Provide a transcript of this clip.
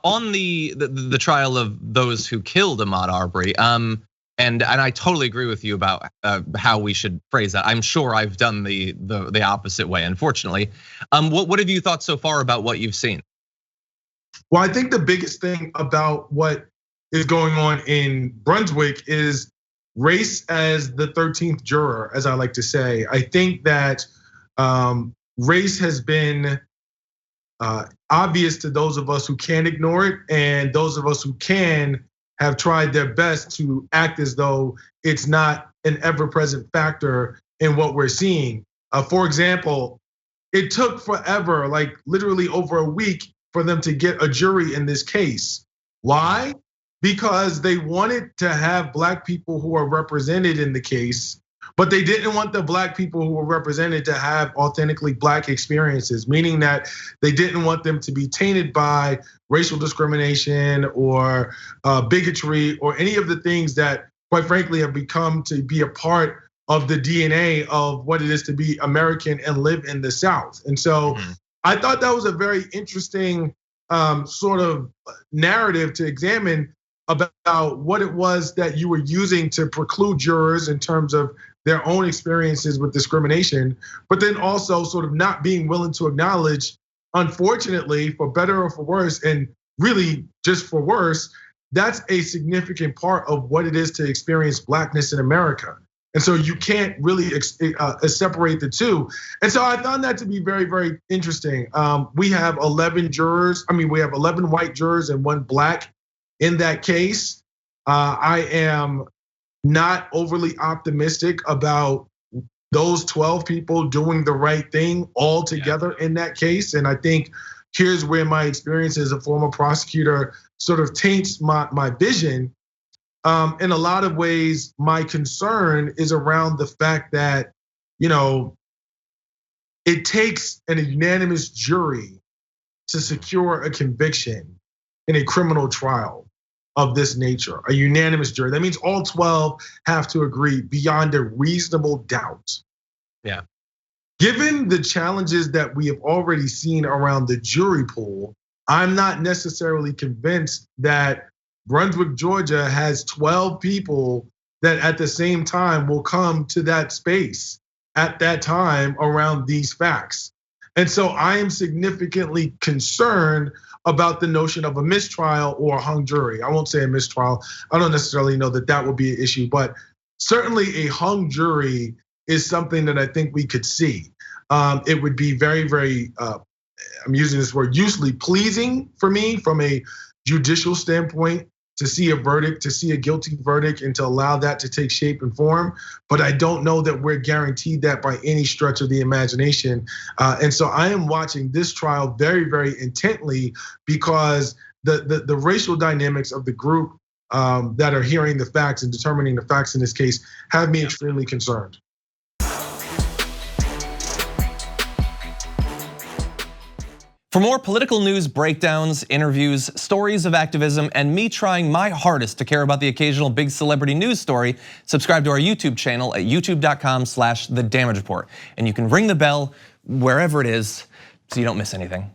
on the trial of those who killed Ahmaud Arbery, and I totally agree with you about how we should phrase that. I'm sure I've done the opposite way, unfortunately. What have you thought so far about what you've seen? Well, I think the biggest thing about what is going on in Brunswick is race as the 13th juror, as I like to say. I think that race has been obvious to those of us who can't ignore it, and those of us who can have tried their best to act as though it's not an ever-present factor in what we're seeing. For example, it took forever, like literally over a week, for them to get a jury in this case. Why? Because they wanted to have Black people who are represented in the case, but they didn't want the Black people who were represented to have authentically Black experiences, meaning that they didn't want them to be tainted by racial discrimination or bigotry or any of the things that, quite frankly, have become to be a part of the DNA of what it is to be American and live in the South. And so I thought that was a very interesting sort of narrative to examine about what it was that you were using to preclude jurors in terms of their own experiences with discrimination, but then also sort of not being willing to acknowledge, unfortunately, for better or for worse, and really just for worse, that's a significant part of what it is to experience Blackness in America. And so you can't really separate the two. And so I found that to be very, very interesting. We have 11 jurors. I mean, we have 11 white jurors and 1 Black in that case. I am not overly optimistic about those 12 people doing the right thing all together in that case. And I think here's where my experience as a former prosecutor sort of taints my vision. In a lot of ways, my concern is around the fact that, it takes a unanimous jury to secure a conviction in a criminal trial of this nature, a unanimous jury. That means all 12 have to agree beyond a reasonable doubt. Yeah. Given the challenges that we have already seen around the jury pool, I'm not necessarily convinced that Brunswick, Georgia has 12 people that at the same time will come to that space at that time around these facts. And so I am significantly concerned about the notion of a mistrial or a hung jury. I won't say a mistrial. I don't necessarily know that that will be an issue, but certainly a hung jury is something that I think we could see. It would be very, very, I'm using this word, usually pleasing for me from a judicial standpoint to see a verdict, to see a guilty verdict, and to allow that to take shape and form. But I don't know that we're guaranteed that by any stretch of the imagination. And so I am watching this trial very, very intently because the racial dynamics of the group that are hearing the facts and determining the facts in this case have me extremely concerned. For more political news breakdowns, interviews, stories of activism, and me trying my hardest to care about the occasional big celebrity news story, subscribe to our YouTube channel at youtube.com/The Damage Report. And you can ring the bell wherever it is so you don't miss anything.